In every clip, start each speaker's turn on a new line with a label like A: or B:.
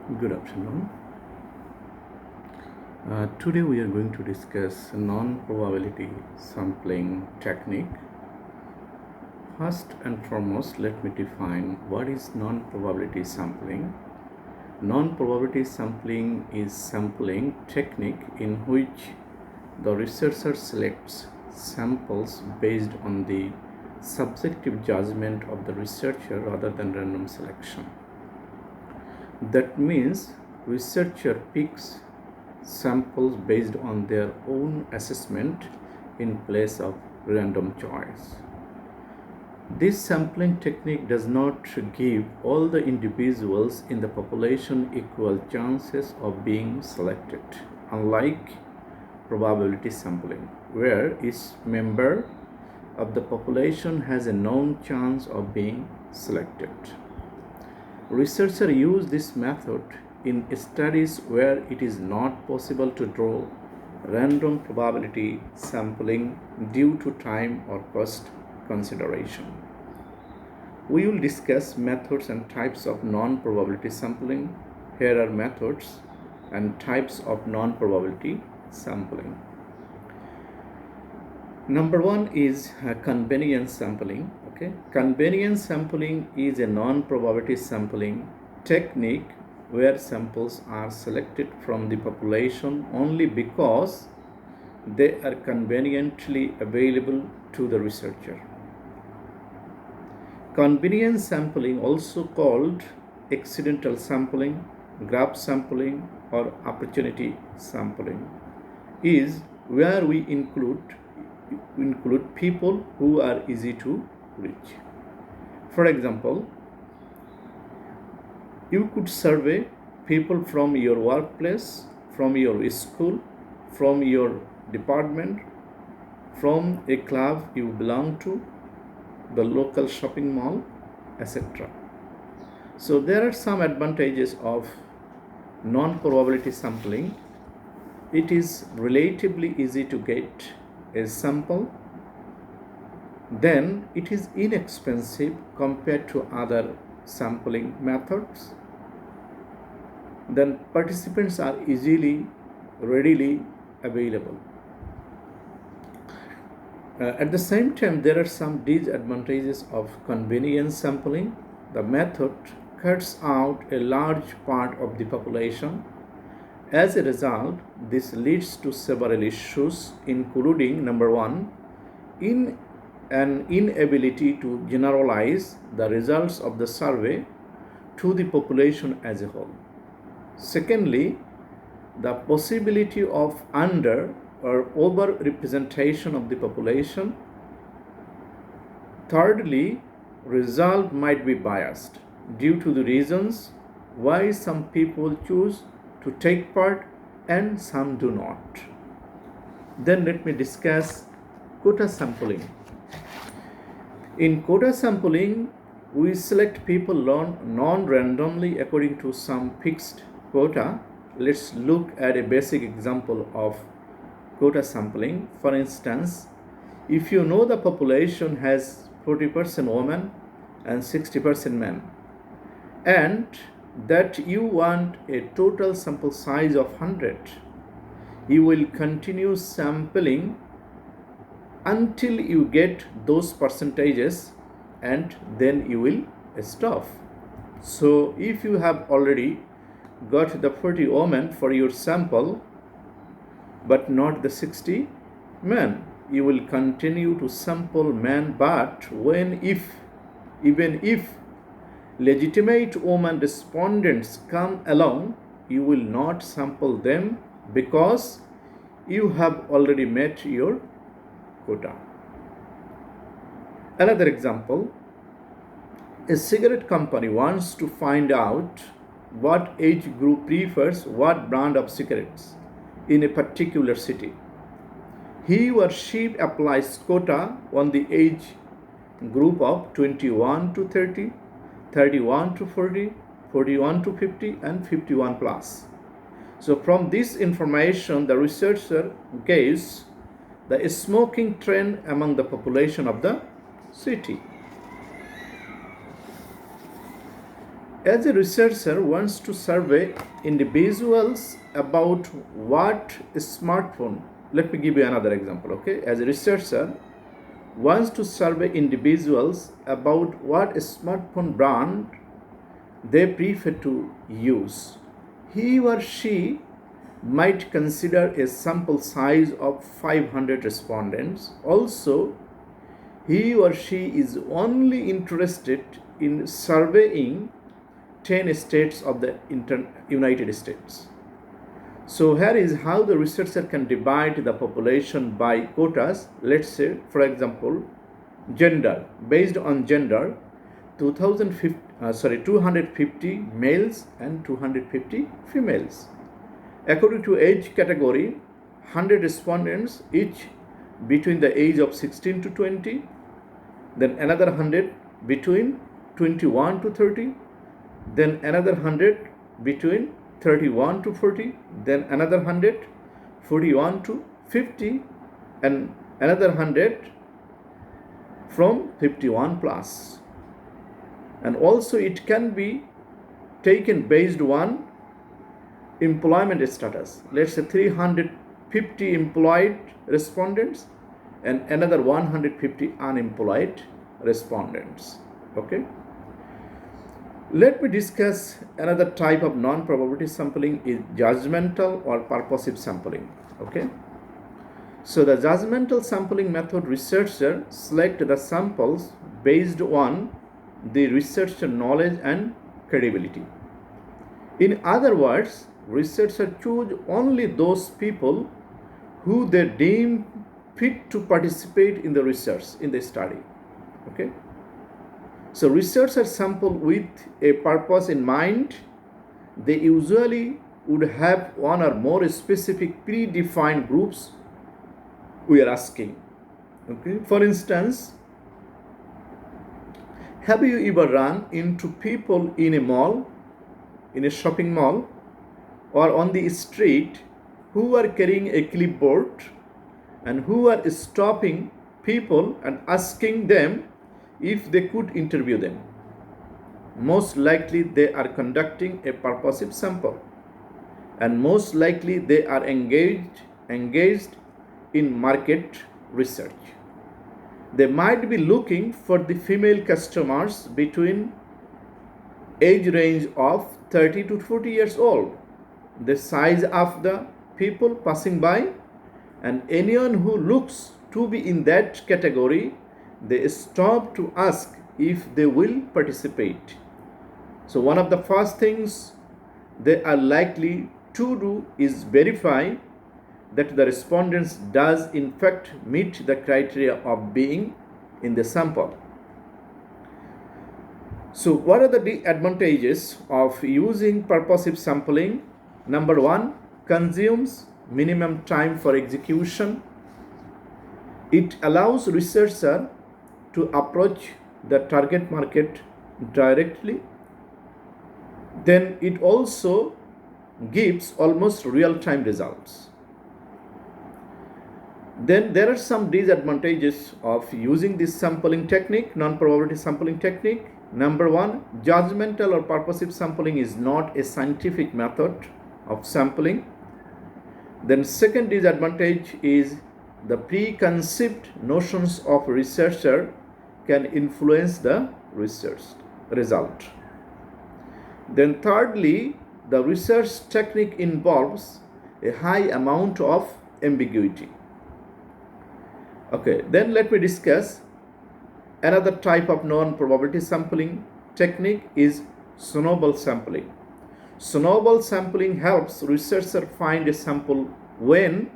A: Good afternoon. Today we are going to discuss non-probability sampling technique. First and foremost, let me define what is non-probability sampling. Non-probability sampling is sampling technique in which the researcher selects samples based on the subjective judgment of the researcher rather than random selection. That means researcher picks samples based on their own assessment in place of random choice. This sampling technique does not give all the individuals in the population equal chances of being selected, unlike probability sampling, where each member of the population has a known chance of being selected. Researchers use this method in studies where it is not possible to draw random probability sampling due to time or cost consideration. We will discuss methods and types of non-probability sampling. Here are methods and types of non-probability sampling. Number one is convenience sampling. Convenience sampling is a non-probability sampling technique where samples are selected from the population only because they are conveniently available to the researcher. Convenience sampling, also called accidental sampling, graph sampling, or opportunity sampling, is where we include people who are easy to reach. For example, you could survey people from your workplace, from your school, from your department, from a club you belong to, the local shopping mall, etc. So there are some advantages of non-probability sampling. It is relatively easy to get a sample. Then it is inexpensive compared to other sampling methods. Then participants are readily available. At the same time, there are some disadvantages of convenience sampling. The method cuts out a large part of the population. As a result, this leads to several issues, including number one, an inability to generalize the results of the survey to the population as a whole. Secondly, the possibility of under or over representation of the population. Thirdly, result might be biased due to the reasons why some people choose to take part and some do not. Then let me discuss quota sampling. In quota sampling, we select people non-randomly according to some fixed quota. Let's look at a basic example of quota sampling. For instance, if you know the population has 40% women and 60% men, and that you want a total sample size of 100, you will continue sampling until you get those percentages, and then you will stop. So if you have already got the 40 women for your sample but not the 60 men, you will continue to sample men, but even if legitimate women respondents come along, you will not sample them because you have already met your quota. Another example, a cigarette company wants to find out what age group prefers what brand of cigarettes in a particular city. He or she applies quota on the age group of 21 to 30, 31 to 40, 41 to 50, and 51 plus. So from this information, the researcher gauges the smoking trend among the population of the city. As a researcher wants to survey individuals about what smartphone, let me give you another example, okay? As a researcher wants to survey individuals about what smartphone brand they prefer to use, he or she might consider a sample size of 500 respondents. Also, he or she is only interested in surveying 10 states of the United States. So here is how the researcher can divide the population by quotas. Let's say, for example, gender. Based on gender, 250 males and 250 females. According to age category, 100 respondents each between the age of 16 to 20, then another 100 between 21 to 30, then another 100 between 31 to 40, then another 100 41 to 50, and another 100 from 51 plus. And also it can be taken based on employment status. Let's say 350 employed respondents and another 150 unemployed respondents. Okay. Let me discuss another type of non-probability sampling is judgmental or purposive sampling. Okay. So the judgmental sampling method, researcher select the samples based on the researcher knowledge and credibility. In other words, researcher choose only those people who they deem fit to participate in the research, in the study. Okay. So researchers sample with a purpose in mind. They usually would have one or more specific predefined groups we are asking. Okay. For instance, have you ever run into people in a mall, in a shopping mall, or on the street who are carrying a clipboard and who are stopping people and asking them if they could interview them? Most likely they are conducting a purposive sample, and most likely they are engaged in market research. They might be looking for the female customers between age range of 30 to 40 years old, the size of the people passing by, and anyone who looks to be in that category, they stop to ask if they will participate. So one of the first things they are likely to do is verify that the respondents does in fact meet the criteria of being in the sample. So what are the disadvantages of using purposive sampling? Number one, consumes minimum time for execution. It allows researcher to approach the target market directly. Then it also gives almost real-time results. Then there are some disadvantages of using this sampling technique, non-probability sampling technique. Number one, judgmental or purposive sampling is not a scientific method of sampling. Then second disadvantage is the preconceived notions of researcher can influence the research result. Then thirdly, the research technique involves a high amount of ambiguity. Okay, then let me discuss another type of non-probability sampling technique is snowball sampling. Snowball sampling helps researchers find a sample when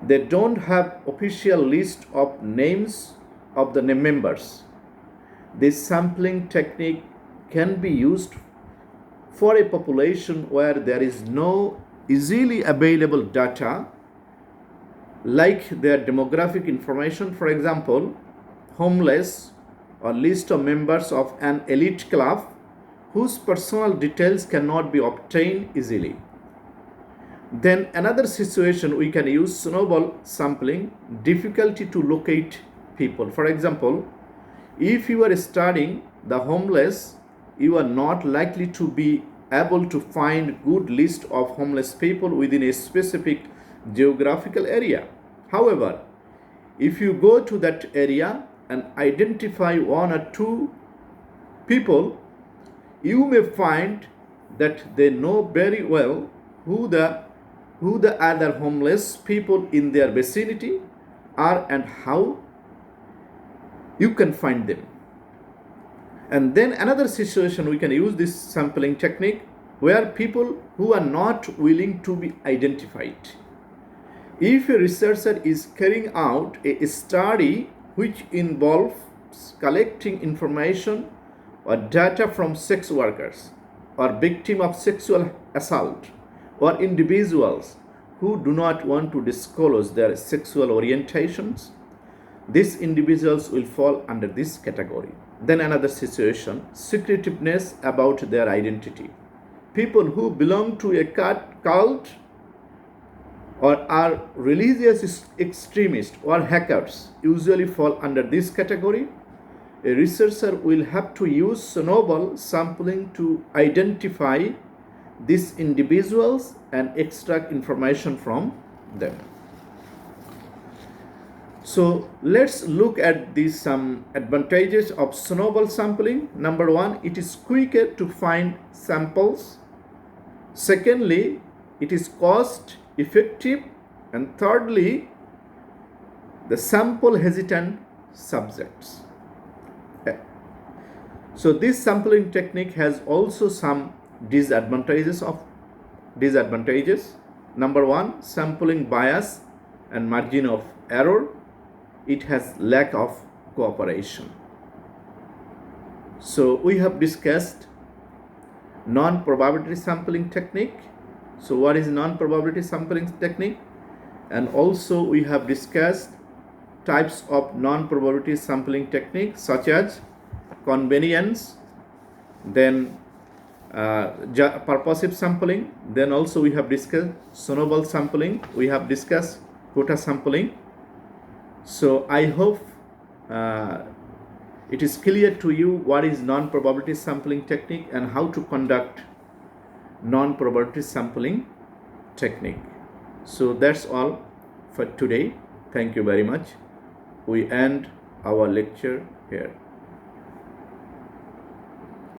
A: they don't have official list of names of the members. This sampling technique can be used for a population where there is no easily available data like their demographic information. For example, homeless or list of members of an elite club whose personal details cannot be obtained easily. Then another situation we can use snowball sampling, difficulty to locate people. For example, if you are studying the homeless you are not likely to be able to find good list of homeless people within a specific geographical area. However, if you go to that area and identify one or two people, you may find that they know very well who the other homeless people in their vicinity are and how you can find them. And then another situation, we can use this sampling technique where people who are not willing to be identified. If a researcher is carrying out a study which involves collecting information or data from sex workers or victims of sexual assault or individuals who do not want to disclose their sexual orientations, these individuals will fall under this category. Then another situation, secretiveness about their identity. People who belong to a cult or are religious extremists or hackers usually fall under this category. A researcher will have to use snowball sampling to identify these individuals and extract information from them. So let's look at these some advantages of snowball sampling. Number one, it is quicker to find samples. Secondly, it is cost effective. And thirdly, the sample hesitant subjects. So this sampling technique has also some disadvantages. Number one, sampling bias and margin of error. It has lack of cooperation. So we have discussed non-probability sampling technique. So what is non-probability sampling technique? And also we have discussed types of non-probability sampling techniques such as convenience, then purposive sampling, then also we have discussed snowball sampling, we have discussed quota sampling. So I hope it is clear to you what is non-probability sampling technique and how to conduct non-probability sampling technique. So that's all for today. Thank you very much. We end our lecture here.